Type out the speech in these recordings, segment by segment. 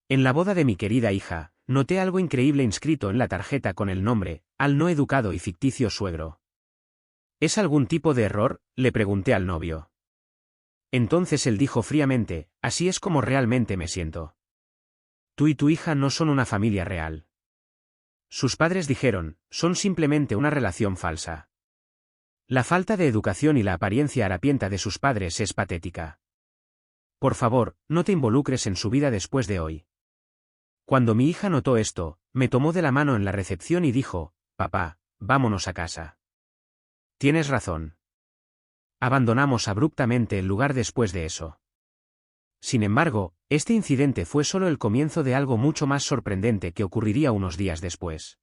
En la boda de mi querida hija, noté algo increíble inscrito en la tarjeta con el nombre, al no educado y ficticio suegro. ¿Es algún tipo de error?, le pregunté al novio. Entonces él dijo fríamente, así es como realmente me siento. Tú y tu hija no son una familia real. Sus padres dijeron, son simplemente una relación falsa. La falta de educación y la apariencia harapienta de sus padres es patética. Por favor, no te involucres en su vida después de hoy. Cuando mi hija notó esto, me tomó de la mano en la recepción y dijo, papá, vámonos a casa. Tienes razón. Abandonamos abruptamente el lugar después de eso. Sin embargo, este incidente fue solo el comienzo de algo mucho más sorprendente que ocurriría unos días después.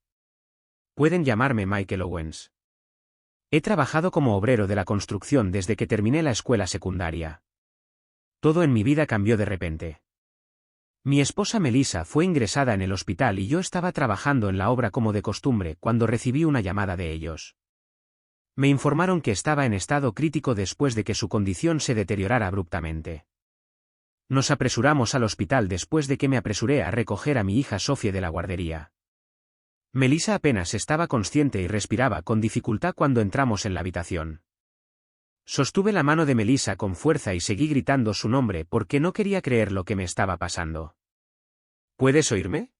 Pueden llamarme Michael Owens. He trabajado como obrero de la construcción desde que terminé la escuela secundaria. Todo en mi vida cambió de repente. Mi esposa Melissa fue ingresada en el hospital y yo estaba trabajando en la obra como de costumbre cuando recibí una llamada de ellos. Me informaron que estaba en estado crítico después de que su condición se deteriorara abruptamente. Nos apresuramos al hospital después de que me apresuré a recoger a mi hija Sophie de la guardería. Melissa apenas estaba consciente y respiraba con dificultad cuando entramos en la habitación. Sostuve la mano de Melissa con fuerza y seguí gritando su nombre porque no quería creer lo que me estaba pasando. ¿Puedes oírme?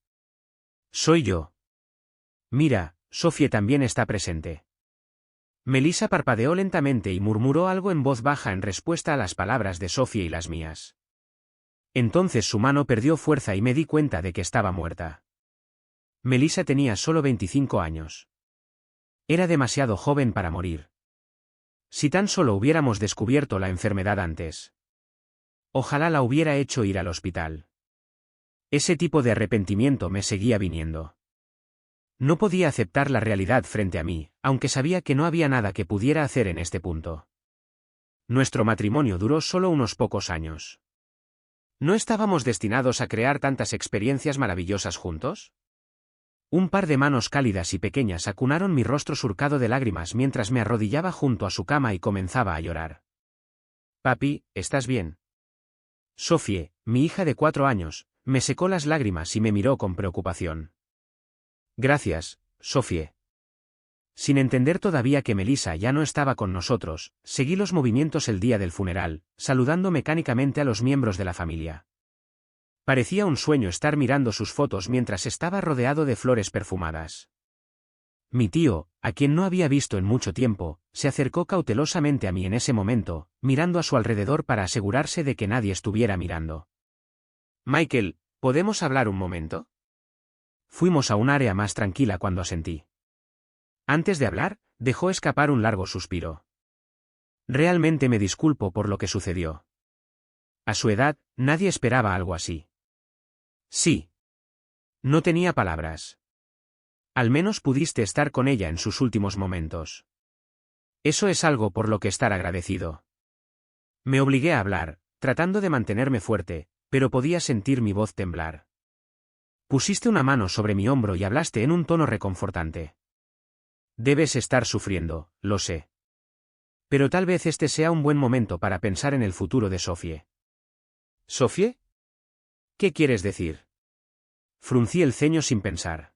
Soy yo. Mira, Sophie también está presente. Melissa parpadeó lentamente y murmuró algo en voz baja en respuesta a las palabras de Sophie y las mías. Entonces su mano perdió fuerza y me di cuenta de que estaba muerta. Melissa tenía solo 25 años. Era demasiado joven para morir. Si tan solo hubiéramos descubierto la enfermedad antes. Ojalá la hubiera hecho ir al hospital. Ese tipo de arrepentimiento me seguía viniendo. No podía aceptar la realidad frente a mí, aunque sabía que no había nada que pudiera hacer en este punto. Nuestro matrimonio duró solo unos pocos años. ¿No estábamos destinados a crear tantas experiencias maravillosas juntos? Un par de manos cálidas y pequeñas acunaron mi rostro surcado de lágrimas mientras me arrodillaba junto a su cama y comenzaba a llorar. Papi, ¿estás bien? Sophie, mi hija de 4 años, me secó las lágrimas y me miró con preocupación. Gracias, Sophie. Sin entender todavía que Melissa ya no estaba con nosotros, seguí los movimientos el día del funeral, saludando mecánicamente a los miembros de la familia. Parecía un sueño estar mirando sus fotos mientras estaba rodeado de flores perfumadas. Mi tío, a quien no había visto en mucho tiempo, se acercó cautelosamente a mí en ese momento, mirando a su alrededor para asegurarse de que nadie estuviera mirando. Michael, ¿podemos hablar un momento? Fuimos a un área más tranquila cuando asentí. Antes de hablar, dejó escapar un largo suspiro. Realmente me disculpo por lo que sucedió. A su edad, nadie esperaba algo así. Sí. No tenía palabras. Al menos pudiste estar con ella en sus últimos momentos. Eso es algo por lo que estar agradecido. Me obligué a hablar, tratando de mantenerme fuerte, pero podía sentir mi voz temblar. Pusiste una mano sobre mi hombro y hablaste en un tono reconfortante. Debes estar sufriendo, lo sé. Pero tal vez este sea un buen momento para pensar en el futuro de Sophie. ¿Sophie? ¿Qué quieres decir? Fruncí el ceño sin pensar.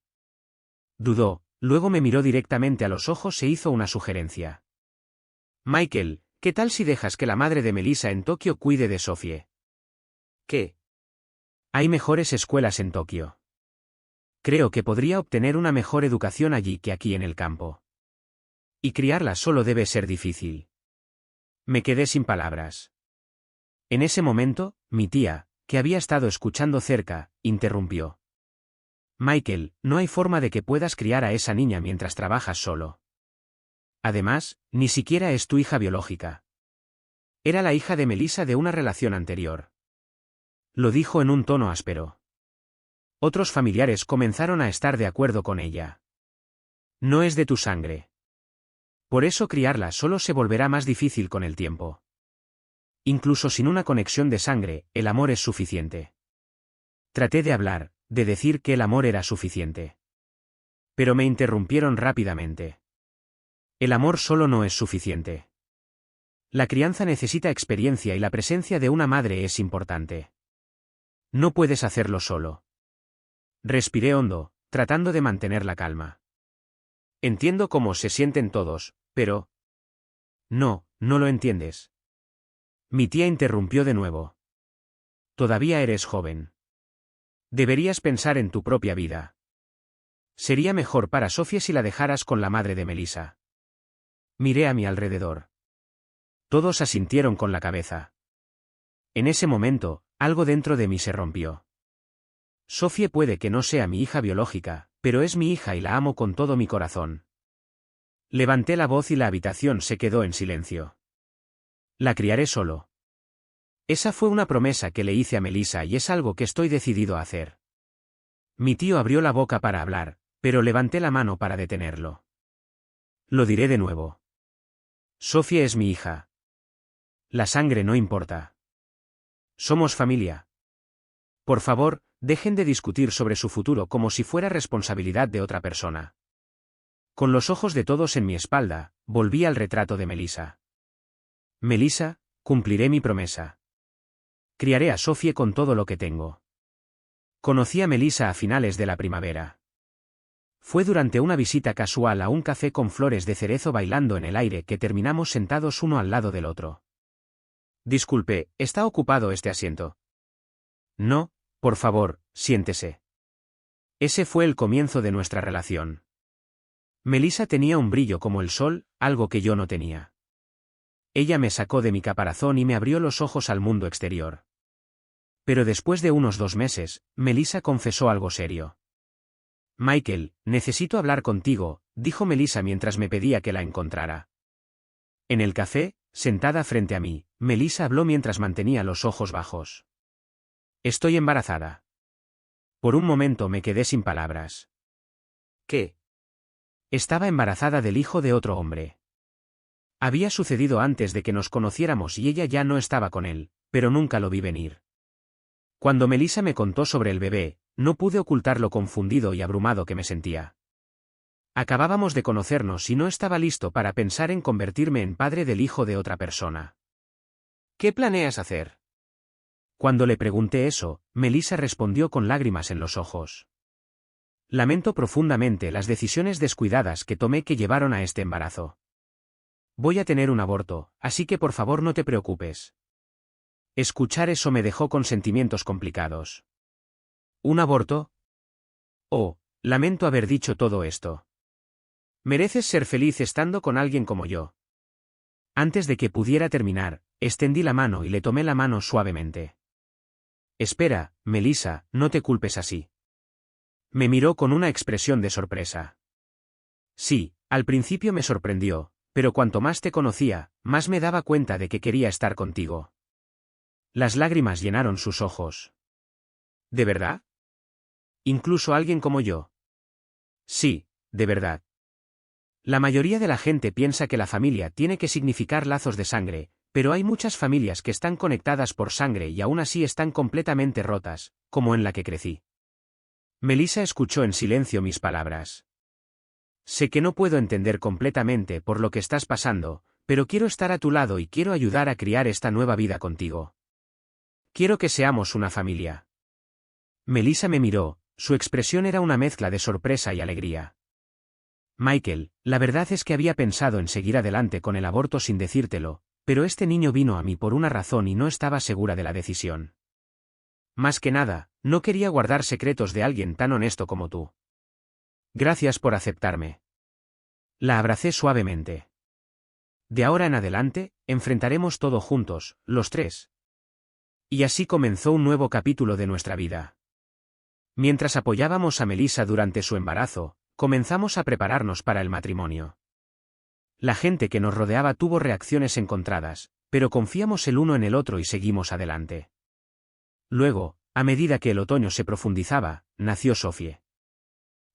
Dudó, luego me miró directamente a los ojos e hizo una sugerencia. Michael, ¿qué tal si dejas que la madre de Melissa en Tokio cuide de Sophie? ¿Qué? Hay mejores escuelas en Tokio. Creo que podría obtener una mejor educación allí que aquí en el campo. Y criarla solo debe ser difícil. Me quedé sin palabras. En ese momento, mi tía, que había estado escuchando cerca, interrumpió. Michael, no hay forma de que puedas criar a esa niña mientras trabajas solo. Además, ni siquiera es tu hija biológica. Era la hija de Melissa de una relación anterior. Lo dijo en un tono áspero. Otros familiares comenzaron a estar de acuerdo con ella. No es de tu sangre. Por eso criarla solo se volverá más difícil con el tiempo. Incluso sin una conexión de sangre, el amor es suficiente. Traté de hablar, de decir que el amor era suficiente. Pero me interrumpieron rápidamente. El amor solo no es suficiente. La crianza necesita experiencia y la presencia de una madre es importante. No puedes hacerlo solo. Respiré hondo, tratando de mantener la calma. Entiendo cómo se sienten todos, pero... No, no lo entiendes. Mi tía interrumpió de nuevo. Todavía eres joven. Deberías pensar en tu propia vida. Sería mejor para Sofía si la dejaras con la madre de Melissa. Miré a mi alrededor. Todos asintieron con la cabeza. En ese momento, algo dentro de mí se rompió. Sofía puede que no sea mi hija biológica, pero es mi hija y la amo con todo mi corazón. Levanté la voz y la habitación se quedó en silencio. La criaré solo. Esa fue una promesa que le hice a Melissa y es algo que estoy decidido a hacer. Mi tío abrió la boca para hablar, pero levanté la mano para detenerlo. Lo diré de nuevo. Sofía es mi hija. La sangre no importa. Somos familia. Por favor, dejen de discutir sobre su futuro como si fuera responsabilidad de otra persona. Con los ojos de todos en mi espalda, volví al retrato de Melissa. Melissa, cumpliré mi promesa. Criaré a Sofía con todo lo que tengo. Conocí a Melissa a finales de la primavera. Fue durante una visita casual a un café con flores de cerezo bailando en el aire que terminamos sentados uno al lado del otro. Disculpe, ¿está ocupado este asiento? No, por favor, siéntese. Ese fue el comienzo de nuestra relación. Melissa tenía un brillo como el sol, algo que yo no tenía. Ella me sacó de mi caparazón y me abrió los ojos al mundo exterior. Pero después de unos 2 meses, Melissa confesó algo serio. Michael, necesito hablar contigo, dijo Melissa mientras me pedía que la encontrara. En el café, sentada frente a mí, Melissa habló mientras mantenía los ojos bajos. Estoy embarazada. Por un momento me quedé sin palabras. ¿Qué? Estaba embarazada del hijo de otro hombre. Había sucedido antes de que nos conociéramos y ella ya no estaba con él, pero nunca lo vi venir. Cuando Melissa me contó sobre el bebé, no pude ocultar lo confundido y abrumado que me sentía. Acabábamos de conocernos y no estaba listo para pensar en convertirme en padre del hijo de otra persona. ¿Qué planeas hacer? Cuando le pregunté eso, Melissa respondió con lágrimas en los ojos. Lamento profundamente las decisiones descuidadas que tomé que llevaron a este embarazo. Voy a tener un aborto, así que por favor no te preocupes. Escuchar eso me dejó con sentimientos complicados. ¿Un aborto? Oh, lamento haber dicho todo esto. Mereces ser feliz estando con alguien como yo. Antes de que pudiera terminar, extendí la mano y le tomé la mano suavemente. Espera, Melissa, no te culpes así. Me miró con una expresión de sorpresa. Sí, al principio me sorprendió, pero cuanto más te conocía, más me daba cuenta de que quería estar contigo. Las lágrimas llenaron sus ojos. ¿De verdad? ¿Incluso alguien como yo? Sí, de verdad. La mayoría de la gente piensa que la familia tiene que significar lazos de sangre, pero hay muchas familias que están conectadas por sangre y aún así están completamente rotas, como en la que crecí. Melissa escuchó en silencio mis palabras. Sé que no puedo entender completamente por lo que estás pasando, pero quiero estar a tu lado y quiero ayudar a criar esta nueva vida contigo. Quiero que seamos una familia. Melissa me miró, su expresión era una mezcla de sorpresa y alegría. Michael, la verdad es que había pensado en seguir adelante con el aborto sin decírtelo, pero este niño vino a mí por una razón y no estaba segura de la decisión. Más que nada, no quería guardar secretos de alguien tan honesto como tú. Gracias por aceptarme. La abracé suavemente. De ahora en adelante, enfrentaremos todo juntos, los tres. Y así comenzó un nuevo capítulo de nuestra vida. Mientras apoyábamos a Melissa durante su embarazo, comenzamos a prepararnos para el matrimonio. La gente que nos rodeaba tuvo reacciones encontradas, pero confiamos el uno en el otro y seguimos adelante. Luego, a medida que el otoño se profundizaba, nació Sofía.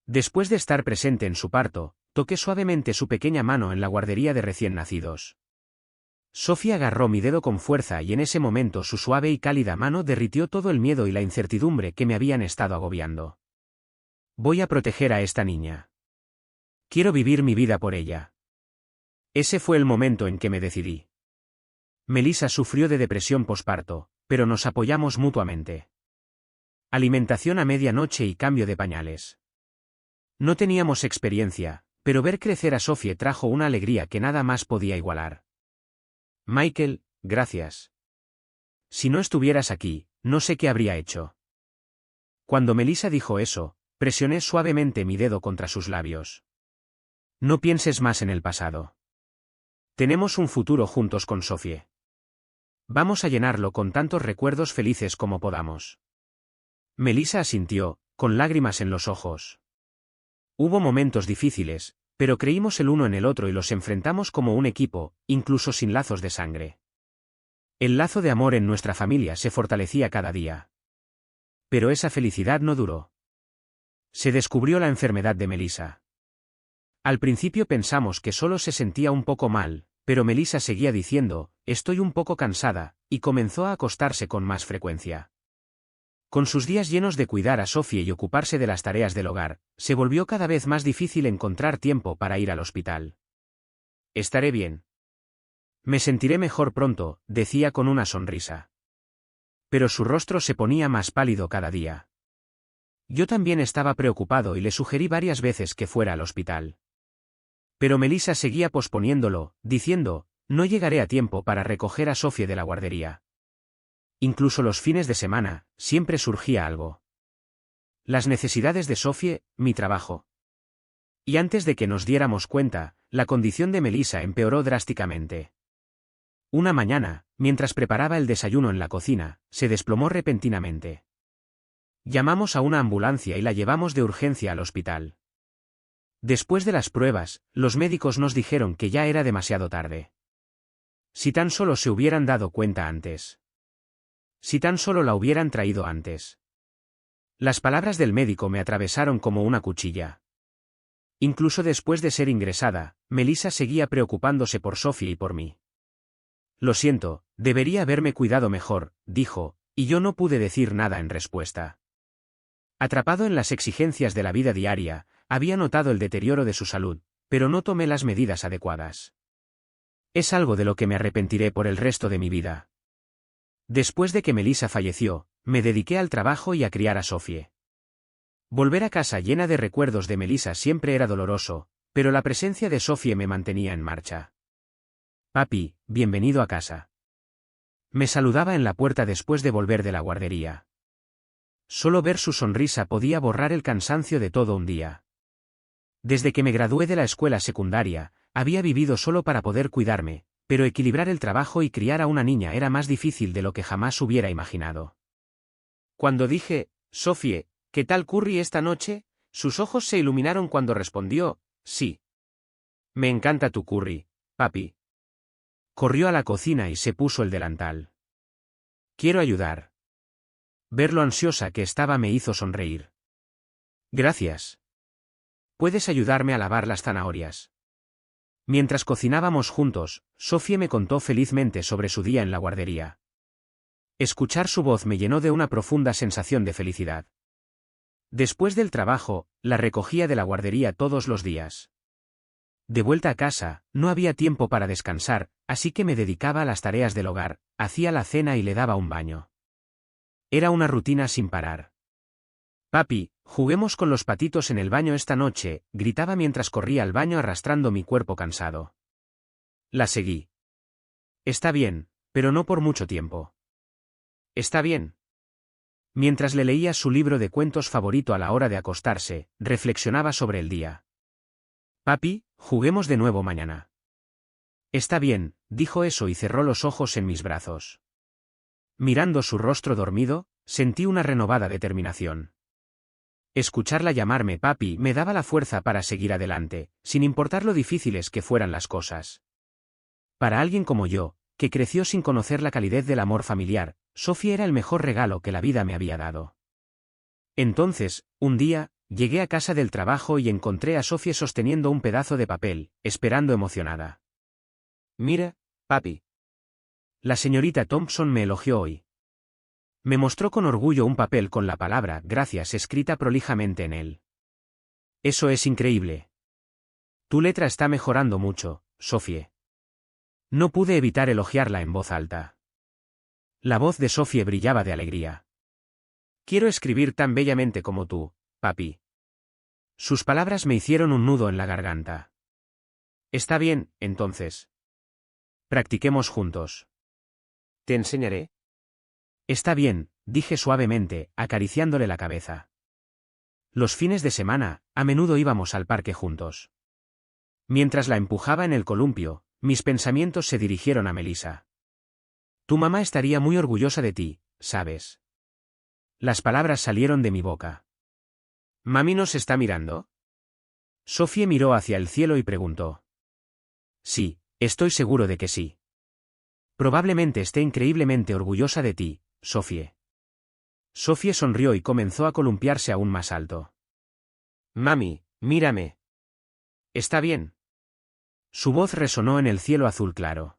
Después de estar presente en su parto, toqué suavemente su pequeña mano en la guardería de recién nacidos. Sofía agarró mi dedo con fuerza y en ese momento su suave y cálida mano derritió todo el miedo y la incertidumbre que me habían estado agobiando. Voy a proteger a esta niña. Quiero vivir mi vida por ella. Ese fue el momento en que me decidí. Melissa sufrió de depresión posparto, pero nos apoyamos mutuamente. Alimentación a medianoche y cambio de pañales. No teníamos experiencia, pero ver crecer a Sophie trajo una alegría que nada más podía igualar. Michael, gracias. Si no estuvieras aquí, no sé qué habría hecho. Cuando Melissa dijo eso, presioné suavemente mi dedo contra sus labios. No pienses más en el pasado. Tenemos un futuro juntos con Sophie. Vamos a llenarlo con tantos recuerdos felices como podamos. Melissa asintió, con lágrimas en los ojos. Hubo momentos difíciles, pero creímos el uno en el otro y los enfrentamos como un equipo, incluso sin lazos de sangre. El lazo de amor en nuestra familia se fortalecía cada día. Pero esa felicidad no duró. Se descubrió la enfermedad de Melissa. Al principio pensamos que solo se sentía un poco mal, pero Melissa seguía diciendo, estoy un poco cansada, y comenzó a acostarse con más frecuencia. Con sus días llenos de cuidar a Sophie y ocuparse de las tareas del hogar, se volvió cada vez más difícil encontrar tiempo para ir al hospital. Estaré bien. Me sentiré mejor pronto, decía con una sonrisa. Pero su rostro se ponía más pálido cada día. Yo también estaba preocupado y le sugerí varias veces que fuera al hospital. Pero Melissa seguía posponiéndolo, diciendo, no llegaré a tiempo para recoger a Sophie de la guardería. Incluso los fines de semana, siempre surgía algo. Las necesidades de Sophie, mi trabajo. Y antes de que nos diéramos cuenta, la condición de Melissa empeoró drásticamente. Una mañana, mientras preparaba el desayuno en la cocina, se desplomó repentinamente. Llamamos a una ambulancia y la llevamos de urgencia al hospital. Después de las pruebas, los médicos nos dijeron que ya era demasiado tarde. Si tan solo se hubieran dado cuenta antes. Si tan solo la hubieran traído antes. Las palabras del médico me atravesaron como una cuchilla. Incluso después de ser ingresada, Melissa seguía preocupándose por Sophie y por mí. Lo siento, debería haberme cuidado mejor, dijo, y yo no pude decir nada en respuesta. Atrapado en las exigencias de la vida diaria, había notado el deterioro de su salud, pero no tomé las medidas adecuadas. Es algo de lo que me arrepentiré por el resto de mi vida. Después de que Melissa falleció, me dediqué al trabajo y a criar a Sophie. Volver a casa llena de recuerdos de Melissa siempre era doloroso, pero la presencia de Sophie me mantenía en marcha. Papi, bienvenido a casa. Me saludaba en la puerta después de volver de la guardería. Solo ver su sonrisa podía borrar el cansancio de todo un día. Desde que me gradué de la escuela secundaria, había vivido solo para poder cuidarme, pero equilibrar el trabajo y criar a una niña era más difícil de lo que jamás hubiera imaginado. Cuando dije, Sophie, ¿qué tal curry esta noche?, sus ojos se iluminaron cuando respondió, sí. Me encanta tu curry, papi. Corrió a la cocina y se puso el delantal. Quiero ayudar. Ver lo ansiosa que estaba me hizo sonreír. Gracias. ¿Puedes ayudarme a lavar las zanahorias? Mientras cocinábamos juntos, Sophie me contó felizmente sobre su día en la guardería. Escuchar su voz me llenó de una profunda sensación de felicidad. Después del trabajo, la recogía de la guardería todos los días. De vuelta a casa, no había tiempo para descansar, así que me dedicaba a las tareas del hogar, hacía la cena y le daba un baño. Era una rutina sin parar. Papi, juguemos con los patitos en el baño esta noche, gritaba mientras corría al baño arrastrando mi cuerpo cansado. La seguí. Está bien, pero no por mucho tiempo. Está bien. Mientras le leía su libro de cuentos favorito a la hora de acostarse, reflexionaba sobre el día. Papi, juguemos de nuevo mañana. Está bien, dijo eso y cerró los ojos en mis brazos. Mirando su rostro dormido, sentí una renovada determinación. Escucharla llamarme papi me daba la fuerza para seguir adelante, sin importar lo difíciles que fueran las cosas. Para alguien como yo, que creció sin conocer la calidez del amor familiar, Sophie era el mejor regalo que la vida me había dado. Entonces, un día, llegué a casa del trabajo y encontré a Sophie sosteniendo un pedazo de papel, esperando emocionada. Mira, papi. La señorita Thompson me elogió hoy. Me mostró con orgullo un papel con la palabra gracias escrita prolijamente en él. Eso es increíble. Tu letra está mejorando mucho, Sophie. No pude evitar elogiarla en voz alta. La voz de Sophie brillaba de alegría. Quiero escribir tan bellamente como tú, papi. Sus palabras me hicieron un nudo en la garganta. Está bien, entonces. Practiquemos juntos. Te enseñaré. Está bien, dije suavemente, acariciándole la cabeza. Los fines de semana, a menudo íbamos al parque juntos. Mientras la empujaba en el columpio, mis pensamientos se dirigieron a Melissa. Tu mamá estaría muy orgullosa de ti, ¿sabes? Las palabras salieron de mi boca. ¿Mami nos está mirando? Sophie miró hacia el cielo y preguntó. Sí, estoy seguro de que sí. Probablemente esté increíblemente orgullosa de ti, Sophie. Sophie sonrió y comenzó a columpiarse aún más alto. Mami, mírame. ¿Está bien? Su voz resonó en el cielo azul claro.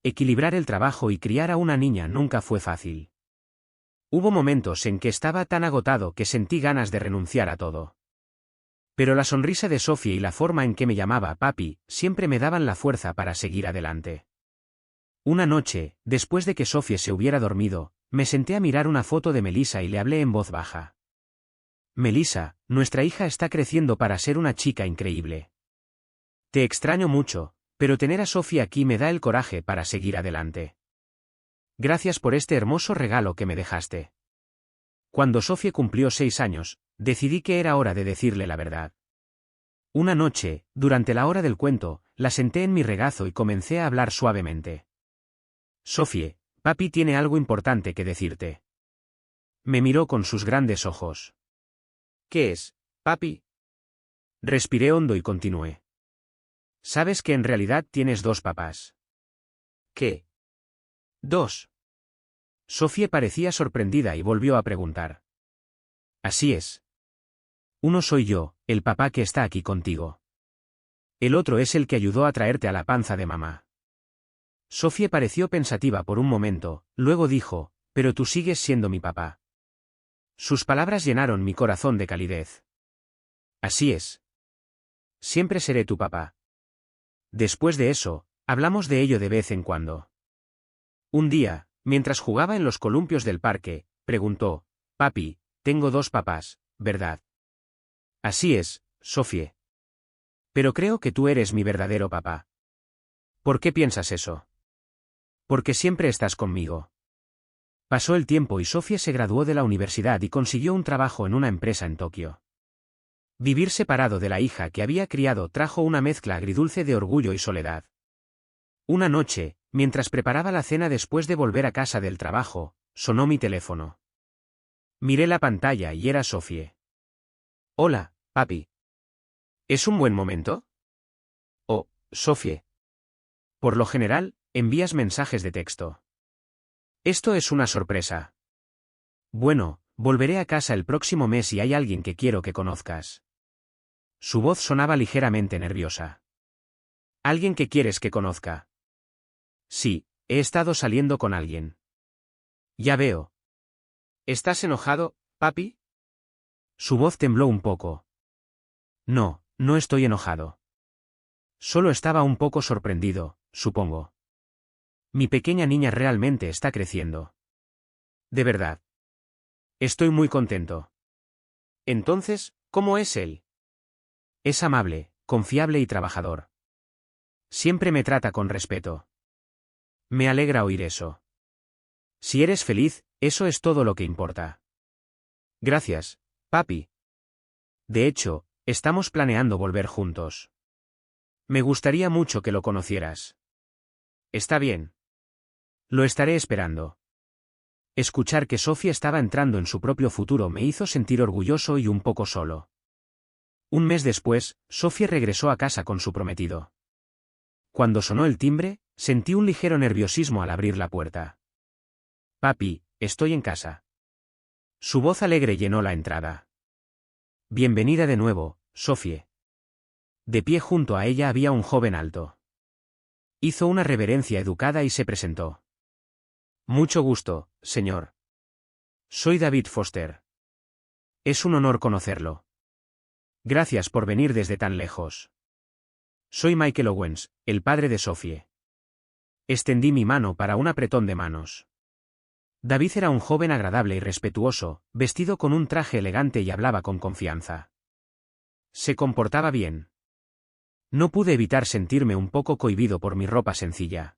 Equilibrar el trabajo y criar a una niña nunca fue fácil. Hubo momentos en que estaba tan agotado que sentí ganas de renunciar a todo. Pero la sonrisa de Sophie y la forma en que me llamaba papi siempre me daban la fuerza para seguir adelante. Una noche, después de que Sophie se hubiera dormido, me senté a mirar una foto de Melissa y le hablé en voz baja. Melissa, nuestra hija está creciendo para ser una chica increíble. Te extraño mucho, pero tener a Sophie aquí me da el coraje para seguir adelante. Gracias por este hermoso regalo que me dejaste. Cuando Sophie cumplió 6 años, decidí que era hora de decirle la verdad. Una noche, durante la hora del cuento, la senté en mi regazo y comencé a hablar suavemente. Sophie, papi tiene algo importante que decirte. Me miró con sus grandes ojos. ¿Qué es, papi? Respiré hondo y continué. Sabes que en realidad tienes 2 papás. ¿Qué? 2. Sophie parecía sorprendida y volvió a preguntar. Así es. Uno soy yo, el papá que está aquí contigo. El otro es el que ayudó a traerte a la panza de mamá. Sophie pareció pensativa por un momento, luego dijo, pero tú sigues siendo mi papá. Sus palabras llenaron mi corazón de calidez. Así es. Siempre seré tu papá. Después de eso, hablamos de ello de vez en cuando. Un día, mientras jugaba en los columpios del parque, preguntó, papi, tengo 2 papás, ¿verdad? Así es, Sophie. Pero creo que tú eres mi verdadero papá. ¿Por qué piensas eso? Porque siempre estás conmigo. Pasó el tiempo y Sophie se graduó de la universidad y consiguió un trabajo en una empresa en Tokio. Vivir separado de la hija que había criado trajo una mezcla agridulce de orgullo y soledad. Una noche, mientras preparaba la cena después de volver a casa del trabajo, sonó mi teléfono. Miré la pantalla y era Sophie. Hola, papi. ¿Es un buen momento? Oh, Sophie. Por lo general, envías mensajes de texto. Esto es una sorpresa. Bueno, volveré a casa el próximo mes y hay alguien que quiero que conozcas. Su voz sonaba ligeramente nerviosa. ¿Alguien que quieres que conozca? Sí, he estado saliendo con alguien. Ya veo. ¿Estás enojado, papi? Su voz tembló un poco. No, no estoy enojado. Solo estaba un poco sorprendido, supongo. Mi pequeña niña realmente está creciendo. De verdad. Estoy muy contento. Entonces, ¿cómo es él? Es amable, confiable y trabajador. Siempre me trata con respeto. Me alegra oír eso. Si eres feliz, eso es todo lo que importa. Gracias, papi. De hecho, estamos planeando volver juntos. Me gustaría mucho que lo conocieras. Está bien. Lo estaré esperando. Escuchar que Sophie estaba entrando en su propio futuro me hizo sentir orgulloso y un poco solo. Un mes después, Sophie regresó a casa con su prometido. Cuando sonó el timbre, sentí un ligero nerviosismo al abrir la puerta. Papi, estoy en casa. Su voz alegre llenó la entrada. Bienvenida de nuevo, Sophie. De pie junto a ella había un joven alto. Hizo una reverencia educada y se presentó. Mucho gusto, señor. Soy David Foster. Es un honor conocerlo. Gracias por venir desde tan lejos. Soy Michael Owens, el padre de Sophie. Extendí mi mano para un apretón de manos. David era un joven agradable y respetuoso, vestido con un traje elegante y hablaba con confianza. Se comportaba bien. No pude evitar sentirme un poco cohibido por mi ropa sencilla.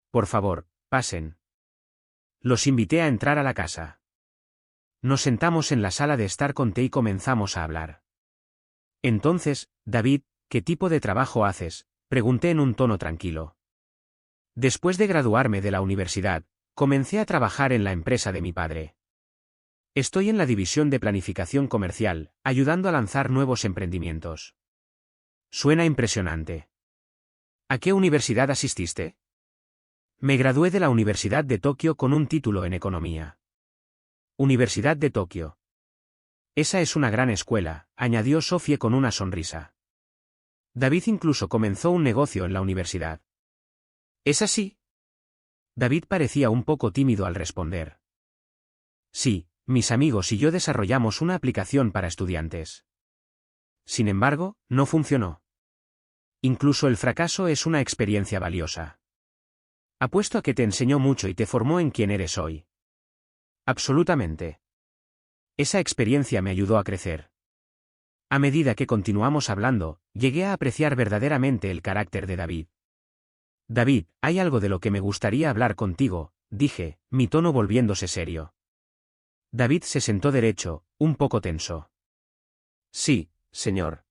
Por favor, pasen. Los invité a entrar a la casa. Nos sentamos en la sala de estar con té y comenzamos a hablar. Entonces, David, ¿qué tipo de trabajo haces?, pregunté en un tono tranquilo. Después de graduarme de la universidad, comencé a trabajar en la empresa de mi padre. Estoy en la división de planificación comercial, ayudando a lanzar nuevos emprendimientos. Suena impresionante. ¿A qué universidad asististe? Me gradué de la Universidad de Tokio con un título en economía. Universidad de Tokio. Esa es una gran escuela, añadió Sophie con una sonrisa. David incluso comenzó un negocio en la universidad. ¿Es así? David parecía un poco tímido al responder. Sí, mis amigos y yo desarrollamos una aplicación para estudiantes. Sin embargo, no funcionó. Incluso el fracaso es una experiencia valiosa. Apuesto a que te enseñó mucho y te formó en quien eres hoy. Absolutamente. Esa experiencia me ayudó a crecer. A medida que continuamos hablando, llegué a apreciar verdaderamente el carácter de David. David, hay algo de lo que me gustaría hablar contigo, dije, mi tono volviéndose serio. David se sentó derecho, un poco tenso. Sí, señor.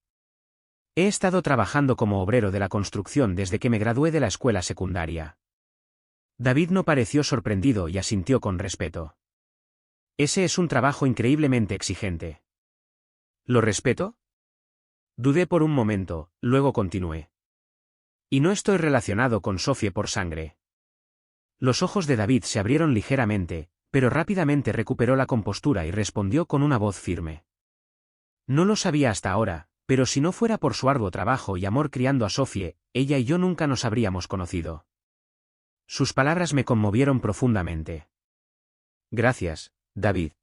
He estado trabajando como obrero de la construcción desde que me gradué de la escuela secundaria. David no pareció sorprendido y asintió con respeto. Ese es un trabajo increíblemente exigente. ¿Lo respeto? Dudé por un momento, luego continué. Y no estoy relacionado con Sophie por sangre. Los ojos de David se abrieron ligeramente, pero rápidamente recuperó la compostura y respondió con una voz firme. No lo sabía hasta ahora, pero si no fuera por su arduo trabajo y amor criando a Sophie, ella y yo nunca nos habríamos conocido. Sus palabras me conmovieron profundamente. Gracias, David.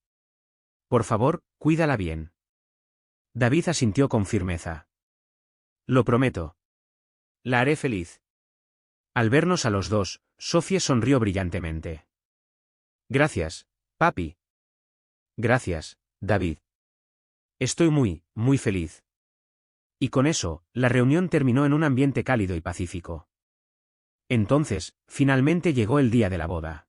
Por favor, cuídala bien. David asintió con firmeza. Lo prometo. La haré feliz. Al vernos a los dos, Sophie sonrió brillantemente. Gracias, papi. Gracias, David. Estoy muy feliz. Y con eso, la reunión terminó en un ambiente cálido y pacífico. Entonces, finalmente llegó el día de la boda.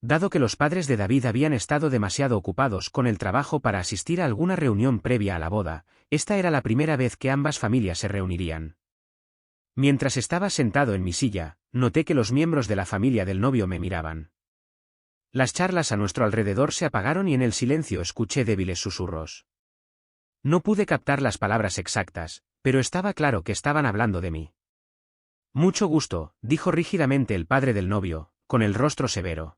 Dado que los padres de David habían estado demasiado ocupados con el trabajo para asistir a alguna reunión previa a la boda, esta era la primera vez que ambas familias se reunirían. Mientras estaba sentado en mi silla, noté que los miembros de la familia del novio me miraban. Las charlas a nuestro alrededor se apagaron y en el silencio escuché débiles susurros. No pude captar las palabras exactas, pero estaba claro que estaban hablando de mí. Mucho gusto, dijo rígidamente el padre del novio, con el rostro severo.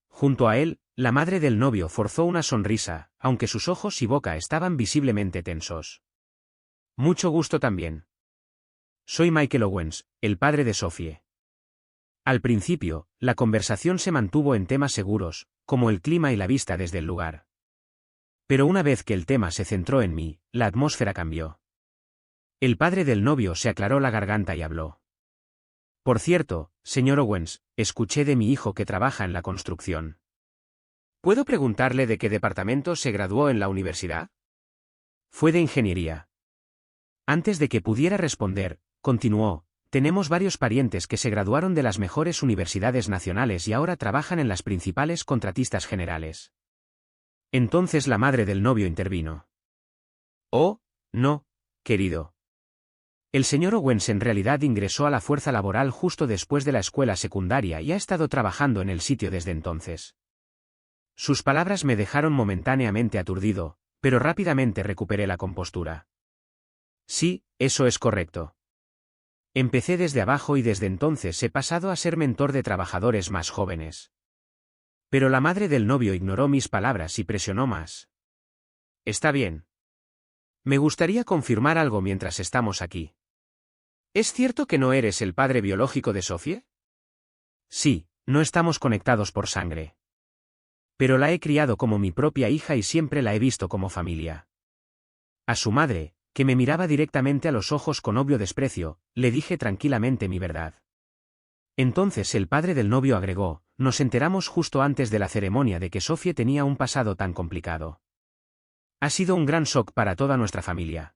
Junto a él, la madre del novio forzó una sonrisa, aunque sus ojos y boca estaban visiblemente tensos. Mucho gusto también. Soy Michael Owens, el padre de Sophie. Al principio, la conversación se mantuvo en temas seguros, como el clima y la vista desde el lugar. Pero una vez que el tema se centró en mí, la atmósfera cambió. El padre del novio se aclaró la garganta y habló. Por cierto, señor Owens, escuché de mi hijo que trabaja en la construcción. ¿Puedo preguntarle de qué departamento se graduó en la universidad? Fue de ingeniería. Antes de que pudiera responder, continuó, tenemos varios parientes que se graduaron de las mejores universidades nacionales y ahora trabajan en las principales contratistas generales. Entonces la madre del novio intervino. Oh, no, querido. El señor Owens en realidad ingresó a la fuerza laboral justo después de la escuela secundaria y ha estado trabajando en el sitio desde entonces. Sus palabras me dejaron momentáneamente aturdido, pero rápidamente recuperé la compostura. Sí, eso es correcto. Empecé desde abajo y desde entonces he pasado a ser mentor de trabajadores más jóvenes. Pero la madre del novio ignoró mis palabras y presionó más. Está bien. Me gustaría confirmar algo mientras estamos aquí. ¿Es cierto que no eres el padre biológico de Sophie? Sí, no estamos conectados por sangre. Pero la he criado como mi propia hija y siempre la he visto como familia. A su madre, que me miraba directamente a los ojos con obvio desprecio, le dije tranquilamente mi verdad. Entonces el padre del novio agregó, nos enteramos justo antes de la ceremonia de que Sofía tenía un pasado tan complicado. Ha sido un gran shock para toda nuestra familia.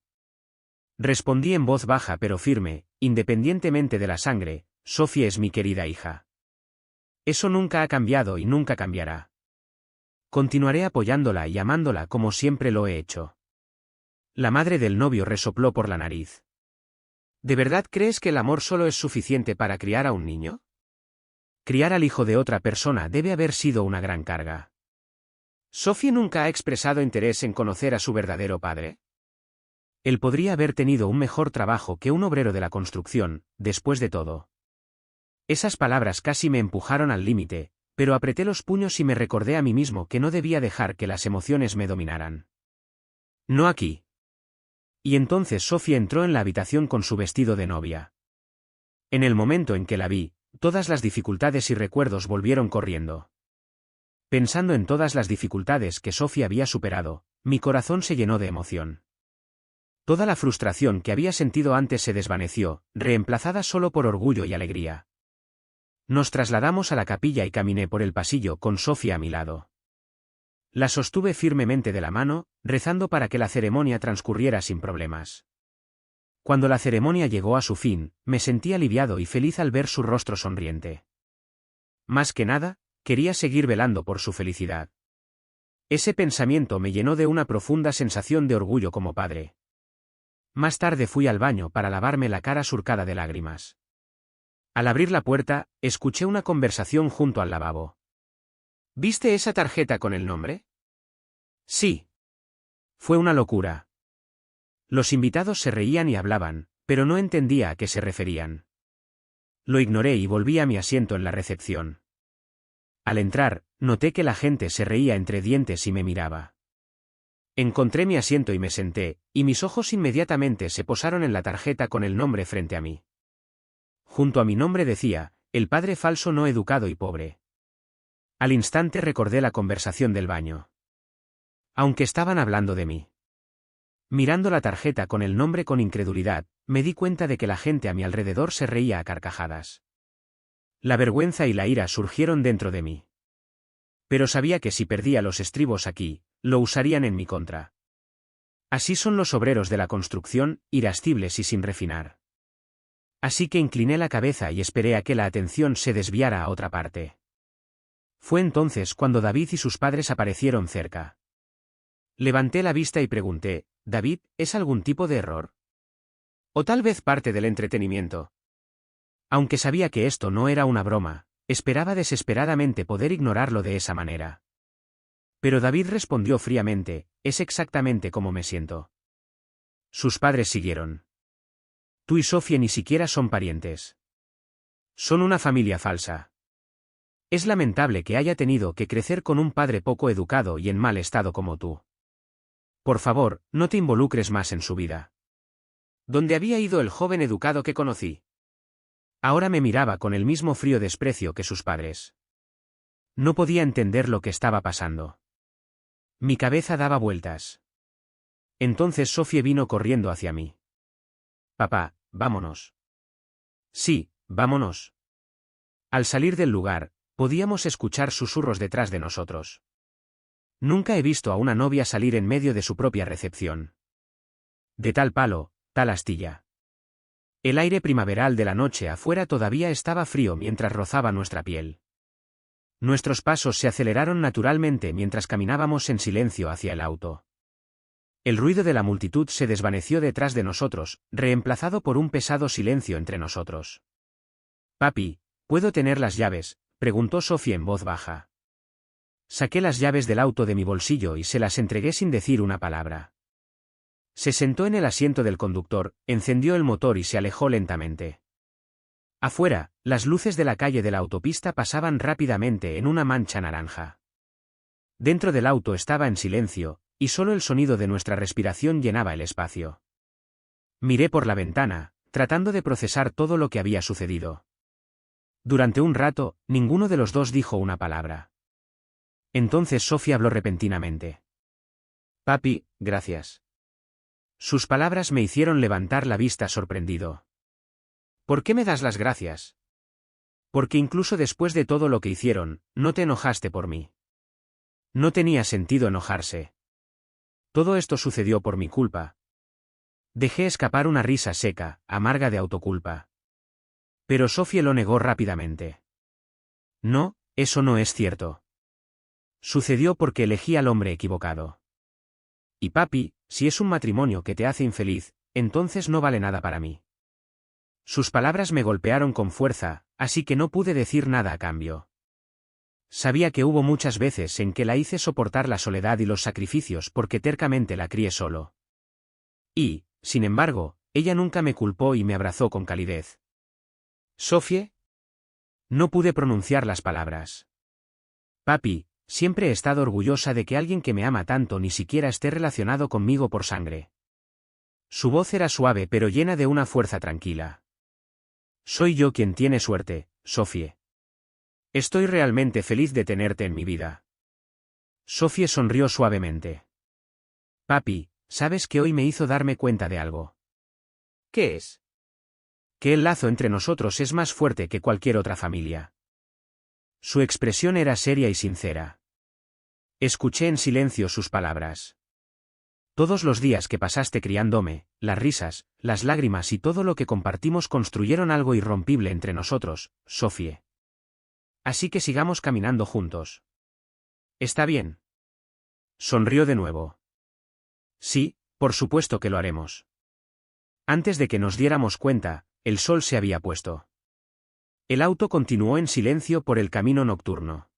Respondí en voz baja pero firme, independientemente de la sangre, Sofía es mi querida hija. Eso nunca ha cambiado y nunca cambiará. Continuaré apoyándola y amándola como siempre lo he hecho. La madre del novio resopló por la nariz. ¿De verdad crees que el amor solo es suficiente para criar a un niño? Criar al hijo de otra persona debe haber sido una gran carga. ¿Sofía nunca ha expresado interés en conocer a su verdadero padre? Él podría haber tenido un mejor trabajo que un obrero de la construcción, después de todo. Esas palabras casi me empujaron al límite, pero apreté los puños y me recordé a mí mismo que no debía dejar que las emociones me dominaran. No aquí. Y entonces Sofía entró en la habitación con su vestido de novia. En el momento en que la vi, todas las dificultades y recuerdos volvieron corriendo. Pensando en todas las dificultades que Sofía había superado, mi corazón se llenó de emoción. Toda la frustración que había sentido antes se desvaneció, reemplazada solo por orgullo y alegría. Nos trasladamos a la capilla y caminé por el pasillo con Sofía a mi lado. La sostuve firmemente de la mano, rezando para que la ceremonia transcurriera sin problemas. Cuando la ceremonia llegó a su fin, me sentí aliviado y feliz al ver su rostro sonriente. Más que nada, quería seguir velando por su felicidad. Ese pensamiento me llenó de una profunda sensación de orgullo como padre. Más tarde fui al baño para lavarme la cara surcada de lágrimas. Al abrir la puerta, escuché una conversación junto al lavabo. ¿Viste esa tarjeta con el nombre? Sí. Fue una locura. Los invitados se reían y hablaban, pero no entendía a qué se referían. Lo ignoré y volví a mi asiento en la recepción. Al entrar, noté que la gente se reía entre dientes y me miraba. Encontré mi asiento y me senté, y mis ojos inmediatamente se posaron en la tarjeta con el nombre frente a mí. Junto a mi nombre decía, el padre falso no educado y pobre. Al instante recordé la conversación del baño. Aunque estaban hablando de mí. Mirando la tarjeta con el nombre con incredulidad, me di cuenta de que la gente a mi alrededor se reía a carcajadas. La vergüenza y la ira surgieron dentro de mí. Pero sabía que si perdía los estribos aquí, lo usarían en mi contra. Así son los obreros de la construcción, irascibles y sin refinar. Así que incliné la cabeza y esperé a que la atención se desviara a otra parte. Fue entonces cuando David y sus padres aparecieron cerca. Levanté la vista y pregunté, «David, ¿es algún tipo de error? ¿O tal vez parte del entretenimiento?» Aunque sabía que esto no era una broma, esperaba desesperadamente poder ignorarlo de esa manera. Pero David respondió fríamente, «Es exactamente como me siento». Sus padres siguieron. «Tú y Sofía ni siquiera son parientes. Son una familia falsa. Es lamentable que haya tenido que crecer con un padre poco educado y en mal estado como tú. Por favor, no te involucres más en su vida». ¿Dónde había ido el joven educado que conocí? Ahora me miraba con el mismo frío desprecio que sus padres. No podía entender lo que estaba pasando. Mi cabeza daba vueltas. Entonces Sofía vino corriendo hacia mí. «Papá, vámonos». «Sí, vámonos». Al salir del lugar, podíamos escuchar susurros detrás de nosotros. Nunca he visto a una novia salir en medio de su propia recepción. De tal palo, tal astilla. El aire primaveral de la noche afuera todavía estaba frío mientras rozaba nuestra piel. Nuestros pasos se aceleraron naturalmente mientras caminábamos en silencio hacia el auto. El ruido de la multitud se desvaneció detrás de nosotros, reemplazado por un pesado silencio entre nosotros. «Papi, ¿puedo tener las llaves?», preguntó Sofía en voz baja. Saqué las llaves del auto de mi bolsillo y se las entregué sin decir una palabra. Se sentó en el asiento del conductor, encendió el motor y se alejó lentamente. Afuera, las luces de la calle de la autopista pasaban rápidamente en una mancha naranja. Dentro del auto estaba en silencio, y solo el sonido de nuestra respiración llenaba el espacio. Miré por la ventana, tratando de procesar todo lo que había sucedido. Durante un rato, ninguno de los dos dijo una palabra. Entonces Sofía habló repentinamente. «Papi, gracias». Sus palabras me hicieron levantar la vista sorprendido. «¿Por qué me das las gracias?» Porque incluso después de todo lo que hicieron, no te enojaste por mí. No tenía sentido enojarse. Todo esto sucedió por mi culpa. Dejé escapar una risa seca, amarga de autoculpa. Pero Sophie lo negó rápidamente. No, eso no es cierto. Sucedió porque elegí al hombre equivocado. Y papi, si es un matrimonio que te hace infeliz, entonces no vale nada para mí. Sus palabras me golpearon con fuerza, así que no pude decir nada a cambio. Sabía que hubo muchas veces en que la hice soportar la soledad y los sacrificios porque tercamente la crié solo. Y, sin embargo, ella nunca me culpó y me abrazó con calidez. ¿Sophie? No pude pronunciar las palabras. Papi, siempre he estado orgullosa de que alguien que me ama tanto ni siquiera esté relacionado conmigo por sangre. Su voz era suave pero llena de una fuerza tranquila. Soy yo quien tiene suerte, Sophie. Estoy realmente feliz de tenerte en mi vida. Sophie sonrió suavemente. Papi, ¿sabes que hoy me hizo darme cuenta de algo? ¿Qué es? Que el lazo entre nosotros es más fuerte que cualquier otra familia. Su expresión era seria y sincera. Escuché en silencio sus palabras. Todos los días que pasaste criándome, las risas, las lágrimas y todo lo que compartimos construyeron algo irrompible entre nosotros, Sophie. Así que sigamos caminando juntos. ¿Está bien? Sonrió de nuevo. Sí, por supuesto que lo haremos. Antes de que nos diéramos cuenta, el sol se había puesto. El auto continuó en silencio por el camino nocturno.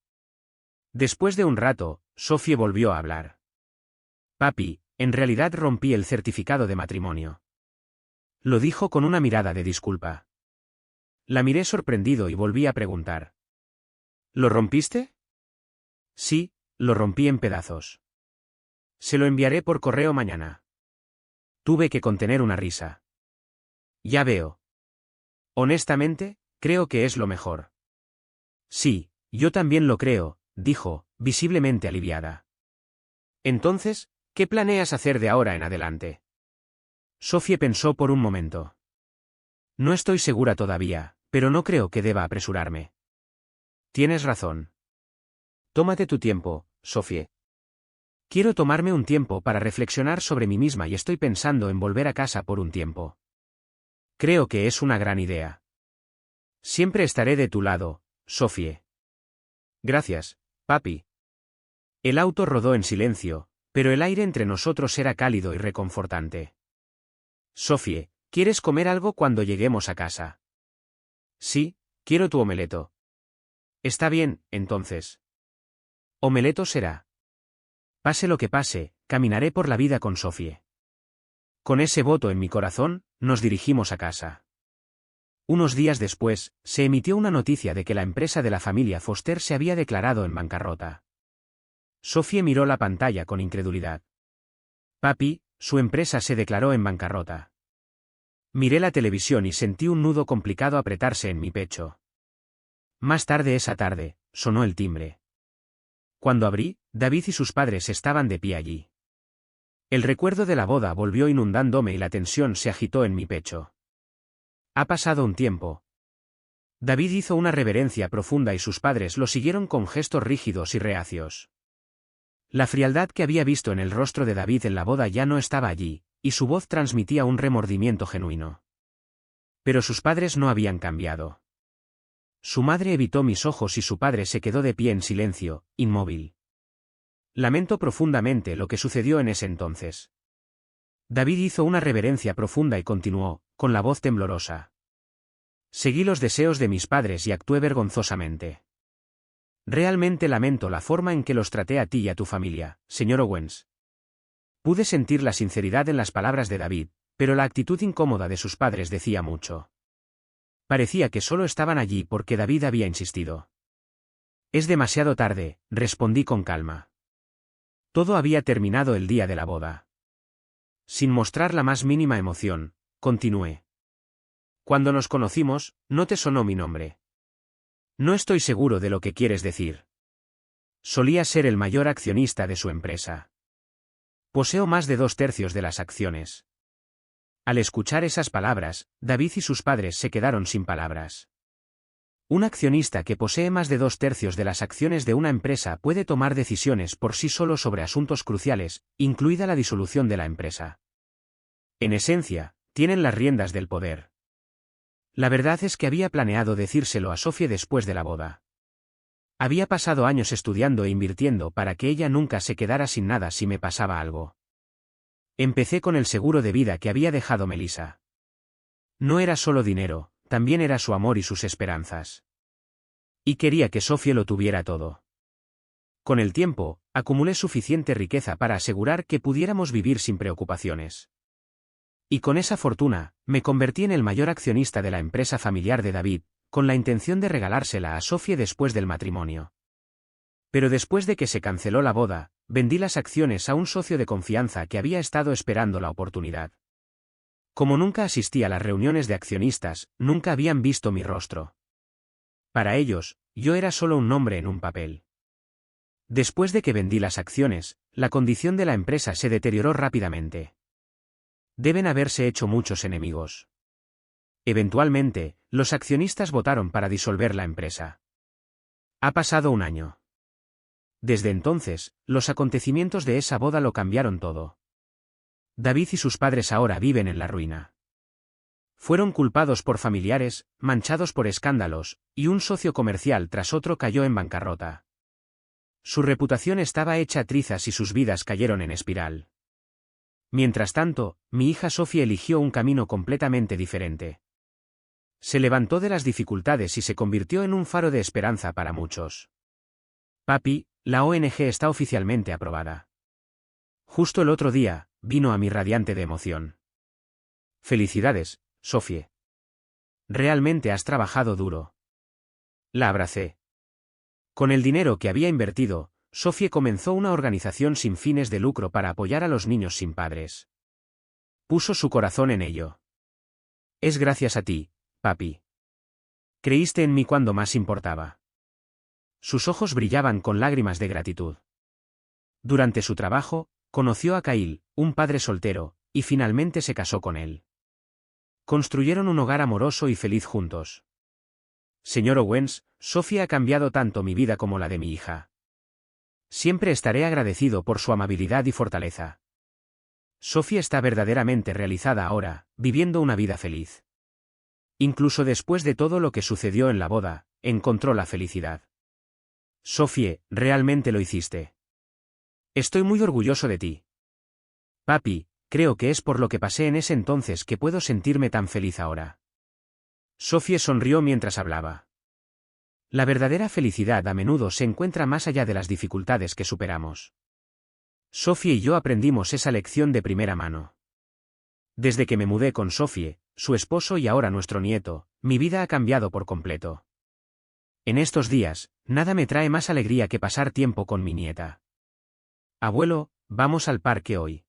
Después de un rato, Sophie volvió a hablar. Papi, en realidad rompí el certificado de matrimonio. Lo dijo con una mirada de disculpa. La miré sorprendido y volví a preguntar. ¿Lo rompiste? Sí, lo rompí en pedazos. Se lo enviaré por correo mañana. Tuve que contener una risa. Ya veo. Honestamente, creo que es lo mejor. Sí, yo también lo creo, dijo, visiblemente aliviada. Entonces, ¿qué planeas hacer de ahora en adelante? Sophie pensó por un momento. No estoy segura todavía, pero no creo que deba apresurarme. Tienes razón. Tómate tu tiempo, Sophie. Quiero tomarme un tiempo para reflexionar sobre mí misma y estoy pensando en volver a casa por un tiempo. Creo que es una gran idea. Siempre estaré de tu lado, Sophie. Gracias, papi. El auto rodó en silencio, pero el aire entre nosotros era cálido y reconfortante. Sophie, ¿quieres comer algo cuando lleguemos a casa? Sí, quiero tu omeleto. Está bien, entonces. Omeleto será. Pase lo que pase, caminaré por la vida con Sophie. Con ese voto en mi corazón, nos dirigimos a casa. Unos días después, se emitió una noticia de que la empresa de la familia Foster se había declarado en bancarrota. Sophie miró la pantalla con incredulidad. Papi, su empresa se declaró en bancarrota. Miré la televisión y sentí un nudo complicado apretarse en mi pecho. Más tarde esa tarde, sonó el timbre. Cuando abrí, David y sus padres estaban de pie allí. El recuerdo de la boda volvió inundándome y la tensión se agitó en mi pecho. Ha pasado un tiempo. David hizo una reverencia profunda y sus padres lo siguieron con gestos rígidos y reacios. La frialdad que había visto en el rostro de David en la boda ya no estaba allí, y su voz transmitía un remordimiento genuino. Pero sus padres no habían cambiado. Su madre evitó mis ojos y su padre se quedó de pie en silencio, inmóvil. Lamento profundamente lo que sucedió en ese entonces. David hizo una reverencia profunda y continuó, con la voz temblorosa. Seguí los deseos de mis padres y actué vergonzosamente. Realmente lamento la forma en que los traté a ti y a tu familia, señor Owens. Pude sentir la sinceridad en las palabras de David, pero la actitud incómoda de sus padres decía mucho. Parecía que solo estaban allí porque David había insistido. Es demasiado tarde, respondí con calma. Todo había terminado el día de la boda. Sin mostrar la más mínima emoción, continué. Cuando nos conocimos, no te sonó mi nombre. No estoy seguro de lo que quieres decir. Solía ser el mayor accionista de su empresa. Poseo más de 2/3 de las acciones. Al escuchar esas palabras, David y sus padres se quedaron sin palabras. Un accionista que posee más de 2/3 de las acciones de una empresa puede tomar decisiones por sí solo sobre asuntos cruciales, incluida la disolución de la empresa. En esencia, tienen las riendas del poder. La verdad es que había planeado decírselo a Sophie después de la boda. Había pasado años estudiando e invirtiendo para que ella nunca se quedara sin nada si me pasaba algo. Empecé con el seguro de vida que había dejado Melissa. No era solo dinero, también era su amor y sus esperanzas. Y quería que Sophie lo tuviera todo. Con el tiempo, acumulé suficiente riqueza para asegurar que pudiéramos vivir sin preocupaciones. Y con esa fortuna, me convertí en el mayor accionista de la empresa familiar de David, con la intención de regalársela a Sophie después del matrimonio. Pero después de que se canceló la boda, vendí las acciones a un socio de confianza que había estado esperando la oportunidad. Como nunca asistí a las reuniones de accionistas, nunca habían visto mi rostro. Para ellos, yo era solo un nombre en un papel. Después de que vendí las acciones, la condición de la empresa se deterioró rápidamente. Deben haberse hecho muchos enemigos. Eventualmente, los accionistas votaron para disolver la empresa. Ha pasado un año. Desde entonces, los acontecimientos de esa boda lo cambiaron todo. David y sus padres ahora viven en la ruina. Fueron culpados por familiares, manchados por escándalos, y un socio comercial tras otro cayó en bancarrota. Su reputación estaba hecha trizas y sus vidas cayeron en espiral. Mientras tanto, mi hija Sophie eligió un camino completamente diferente. Se levantó de las dificultades y se convirtió en un faro de esperanza para muchos. Papi, la ONG está oficialmente aprobada. Justo el otro día, vino a mí radiante de emoción. Felicidades, Sophie. Realmente has trabajado duro. La abracé. Con el dinero que había invertido, Sophie comenzó una organización sin fines de lucro para apoyar a los niños sin padres. Puso su corazón en ello. Es gracias a ti, papi. Creíste en mí cuando más importaba. Sus ojos brillaban con lágrimas de gratitud. Durante su trabajo, conoció a Kyle, un padre soltero, y finalmente se casó con él. Construyeron un hogar amoroso y feliz juntos. Señor Owens, Sophie ha cambiado tanto mi vida como la de mi hija. Siempre estaré agradecido por su amabilidad y fortaleza. Sophie está verdaderamente realizada ahora, viviendo una vida feliz. Incluso después de todo lo que sucedió en la boda, encontró la felicidad. Sophie, realmente lo hiciste. Estoy muy orgulloso de ti. Papi, creo que es por lo que pasé en ese entonces que puedo sentirme tan feliz ahora. Sophie sonrió mientras hablaba. La verdadera felicidad a menudo se encuentra más allá de las dificultades que superamos. Sophie y yo aprendimos esa lección de primera mano. Desde que me mudé con Sophie, su esposo y ahora nuestro nieto, mi vida ha cambiado por completo. En estos días, nada me trae más alegría que pasar tiempo con mi nieta. Abuelo, vamos al parque hoy.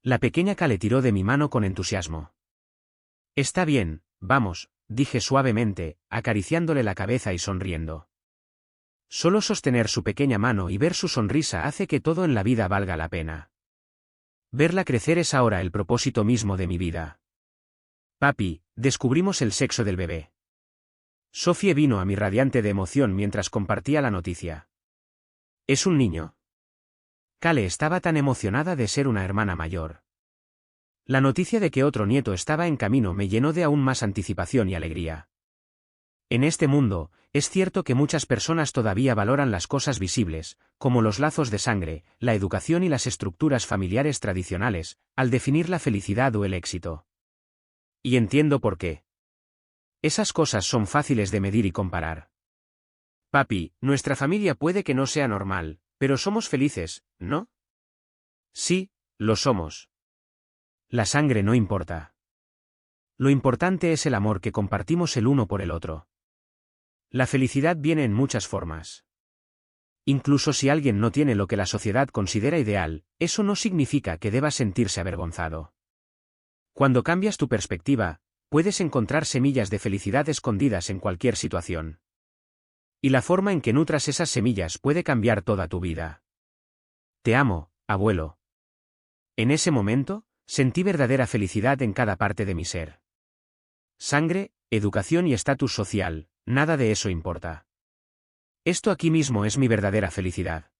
La pequeña Kale tiró de mi mano con entusiasmo. Está bien, vamos, dije suavemente, acariciándole la cabeza y sonriendo. Solo sostener su pequeña mano y ver su sonrisa hace que todo en la vida valga la pena. Verla crecer es ahora el propósito mismo de mi vida. Papi, descubrimos el sexo del bebé. Sophie vino a mí radiante de emoción mientras compartía la noticia. Es un niño. Kale estaba tan emocionada de ser una hermana mayor. La noticia de que otro nieto estaba en camino me llenó de aún más anticipación y alegría. En este mundo, es cierto que muchas personas todavía valoran las cosas visibles, como los lazos de sangre, la educación y las estructuras familiares tradicionales, al definir la felicidad o el éxito. Y entiendo por qué. Esas cosas son fáciles de medir y comparar. Papi, nuestra familia puede que no sea normal, pero somos felices, ¿no? Sí, lo somos. La sangre no importa. Lo importante es el amor que compartimos el uno por el otro. La felicidad viene en muchas formas. Incluso si alguien no tiene lo que la sociedad considera ideal, eso no significa que deba sentirse avergonzado. Cuando cambias tu perspectiva, puedes encontrar semillas de felicidad escondidas en cualquier situación. Y la forma en que nutras esas semillas puede cambiar toda tu vida. Te amo, abuelo. En ese momento, sentí verdadera felicidad en cada parte de mi ser. Sangre, educación y estatus social, nada de eso importa. Esto aquí mismo es mi verdadera felicidad.